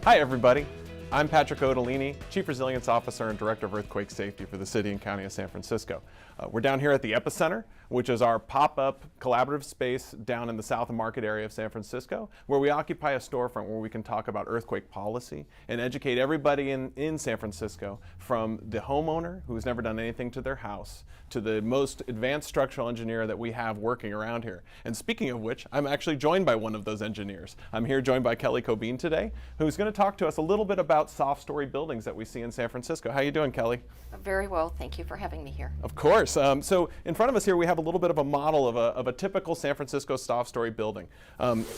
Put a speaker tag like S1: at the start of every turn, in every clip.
S1: Hi everybody, I'm Patrick Odolini, Chief Resilience Officer and Director of Earthquake Safety for the City and County of San Francisco. We're down here at the Epicenter, which is our pop-up collaborative space down in the South Market area of San Francisco, where we occupy a storefront where we can talk about earthquake policy and educate everybody in San Francisco, from the homeowner who's never done anything to their house to the most advanced structural engineer that we have working around here. And speaking of which, I'm actually joined by one of those engineers. I'm here joined by Kelly Cobean today, who's going to talk to us a little bit about soft story buildings that we see in San Francisco. How you doing, Kelly?
S2: Very well, thank you for having me here.
S1: Of course. So in front of us here we have a little bit of a model of a typical San Francisco soft story building.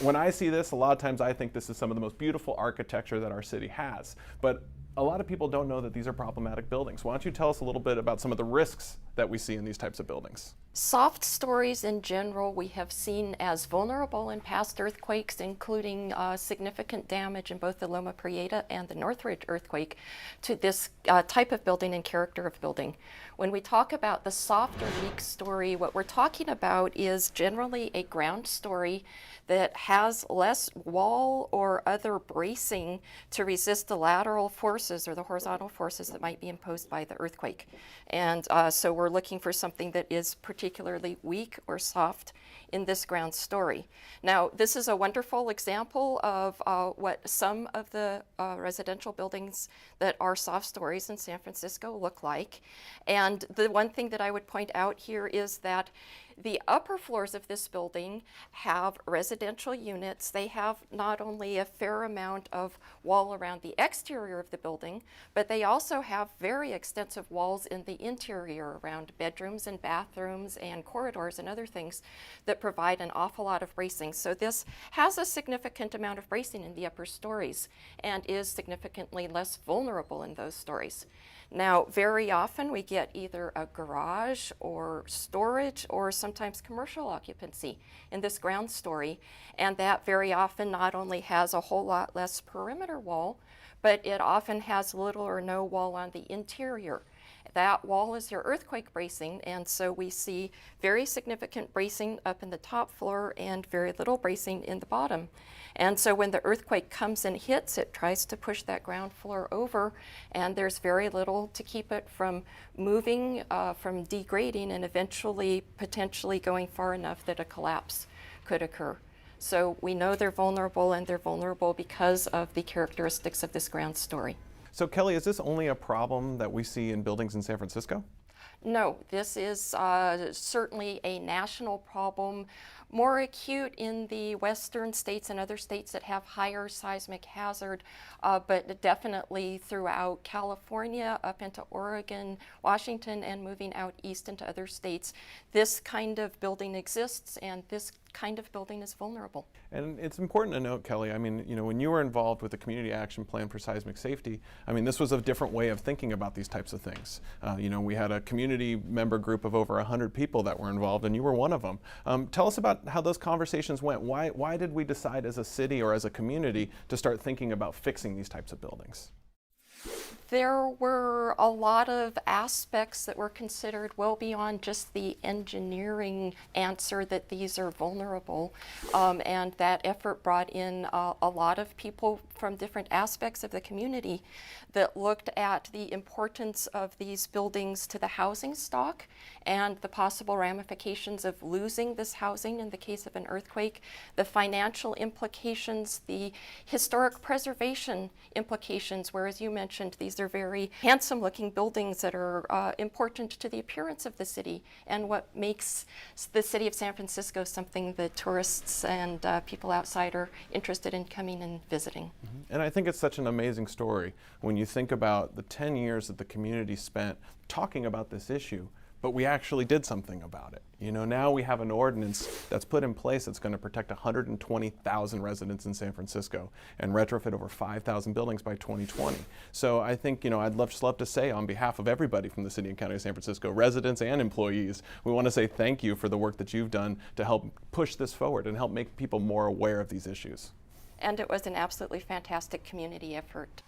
S1: When I see this, a lot of times I think this is some of the most beautiful architecture that our city has. But a lot of people don't know that these are problematic buildings. Why don't you tell us a little bit about some of the risks that we see in these types of buildings?
S2: Soft stories in general we have seen as vulnerable in past earthquakes, including significant damage in both the Loma Prieta and the Northridge earthquake to this type of building and character of building. When we talk about the soft or weak story, what we're talking about is generally a ground story that has less wall or other bracing to resist the lateral forces or the horizontal forces that might be imposed by the earthquake. And so we're looking for something that is particularly weak or soft in this ground story. Now, this is a wonderful example of what some of the residential buildings that are soft stories in San Francisco look like. And the one thing that I would point out here is that the upper floors of this building have residential units. They have not only a fair amount of wall around the exterior of the building, but they also have very extensive walls in the interior around bedrooms and bathrooms and corridors and other things that provide an awful lot of bracing. So this has a significant amount of bracing in the upper stories and is significantly less vulnerable in those stories. Now, very often we get either a garage or storage or sometimes commercial occupancy in this ground story, and that very often not only has a whole lot less perimeter wall, but it often has little or no wall on the interior. That wall is your earthquake bracing, and so we see very significant bracing up in the top floor and very little bracing in the bottom. And so when the earthquake comes and hits, it tries to push that ground floor over, and there's very little to keep it from moving, from degrading, and eventually potentially going far enough that a collapse could occur. So we know they're vulnerable, and they're vulnerable because of the characteristics of this ground story.
S1: So Kelly, is this only a problem that we see in buildings in San Francisco?
S2: No, this is certainly a national problem, more acute in the western states and other states that have higher seismic hazard, but definitely throughout California, up into Oregon, Washington, and moving out east into other states. This kind of building exists, and this kind of building is vulnerable.
S1: And it's important to note, Kelly, I mean, you know, when you were involved with the Community Action Plan for Seismic Safety, I mean, this was a different way of thinking about these types of things. You know, we had a community member group of over 100 people that were involved, and you were one of them. Tell us about how those conversations went. Why did we decide as a city or as a community to start thinking about fixing these types of buildings?
S2: There were a lot of aspects that were considered well beyond just the engineering answer that these are vulnerable, and that effort brought in a lot of people from different aspects of the community that looked at the importance of these buildings to the housing stock and the possible ramifications of losing this housing in the case of an earthquake, the financial implications, the historic preservation implications, where, as you mentioned, these are very handsome looking buildings that are important to the appearance of the city and what makes the city of San Francisco something that tourists and people outside are interested in coming and visiting.
S1: And I think it's such an amazing story when you think about the 10 years that the community spent talking about this issue, but we actually did something about it. You know, now we have an ordinance that's put in place that's going to protect 120,000 residents in San Francisco and retrofit over 5,000 buildings by 2020. So I think, you know, I'd just love to say on behalf of everybody from the City and County of San Francisco, residents and employees, we want to say thank you for the work that you've done to help push this forward and help make people more aware of these issues.
S2: And it was an absolutely fantastic community effort.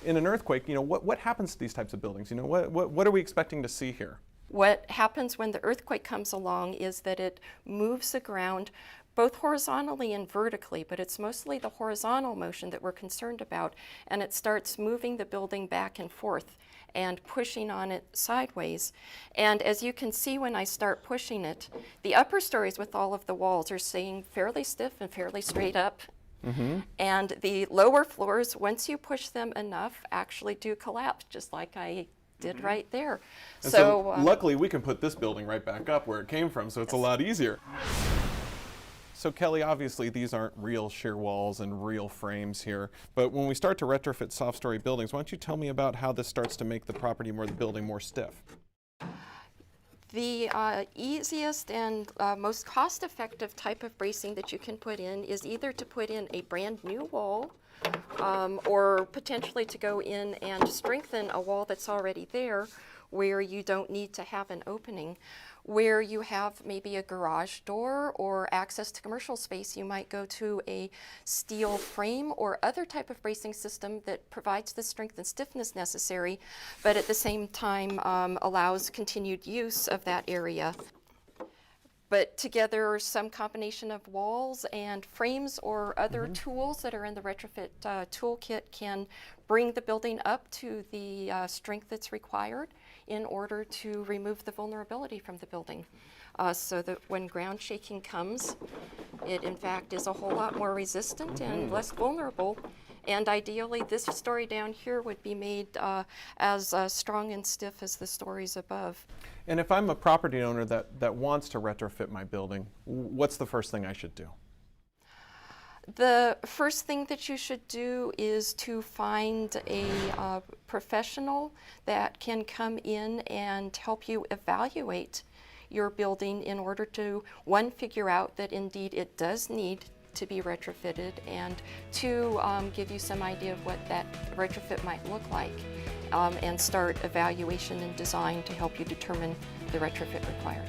S1: In an earthquake, you know, what happens to these types of buildings? You know, what are we expecting to see here?
S2: What happens when the earthquake comes along is that it moves the ground both horizontally and vertically, but it's mostly the horizontal motion that we're concerned about, and it starts moving the building back and forth and pushing on it sideways. And as you can see when I start pushing it, the upper stories with all of the walls are staying fairly stiff and fairly straight up. And the lower floors, once you push them enough, actually do collapse, just like I did right there.
S1: And so luckily we can put this building right back up where it came from, so it's a lot easier. So Kelly, obviously these aren't real shear walls and real frames here, but when we start to retrofit soft story buildings, why don't you tell me about how this starts to make the property the building more stiff?
S2: The easiest and most cost-effective type of bracing that you can put in is either to put in a brand new wall or potentially to go in and strengthen a wall that's already there where you don't need to have an opening. Where you have maybe a garage door or access to commercial space, you might go to a steel frame or other type of bracing system that provides the strength and stiffness necessary, but at the same time allows continued use of that area. But together, some combination of walls and frames or other tools that are in the retrofit toolkit can bring the building up to the strength that's required in order to remove the vulnerability from the building. So that when ground shaking comes, it in fact is a whole lot more resistant and less vulnerable. And ideally, this story down here would be made as strong and stiff as the stories above.
S1: And if I'm a property owner that wants to retrofit my building, what's the first thing I should do?
S2: The first thing that you should do is to find a professional that can come in and help you evaluate your building in order to, one, figure out that indeed it does need to be retrofitted, and two, give you some idea of what that retrofit might look like, and start evaluation and design to help you determine the retrofit required.